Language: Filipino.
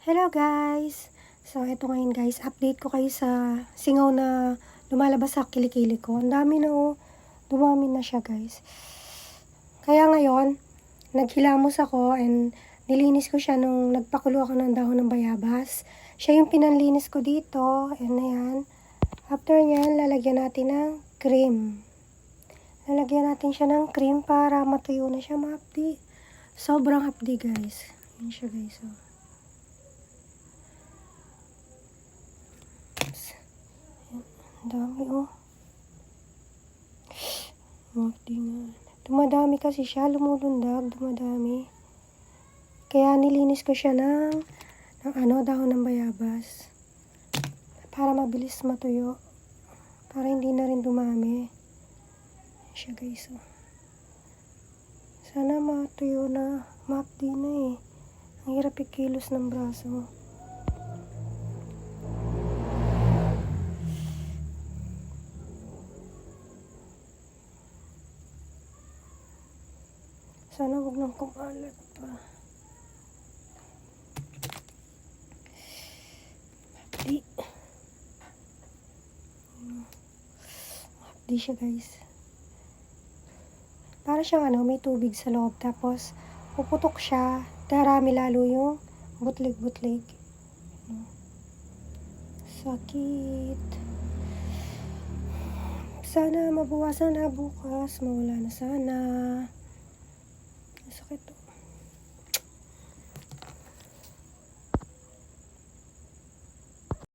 Hello guys! So, ito ngayon guys, update ko kayo sa singaw na lumalabas sa kilikili ko. Ang dami na dumami na siya guys. Kaya ngayon, naghilamos ako and nilinis ko siya nung nagpakulo ako ng dahon ng bayabas. Siya yung pinanlinis ko dito. And ayan. After nyan, lalagyan natin ng cream. Lalagyan natin siya ng cream para matuyo na siya mahapdi. Sobrang hapdi guys. Yan siya guys. Oh. Dami Mati nga. Dumadami kasi siya, lumulundag, dumadami. Kaya nilinis ko siya ng dahon ng bayabas. Para mabilis matuyo. Para hindi na rin dumami. Siya guys. Sana matuyo na, mapdi na eh. Ang hirap ikilos ng braso. Sana huwag nang kumalat pa. Mapdi. Mapdi siya guys. Para siyang may tubig sa loob. Tapos, puputok siya. Darami lalo yung butlig-butlig. Sakit. Sana mabawasan na bukas. Mawala na sana.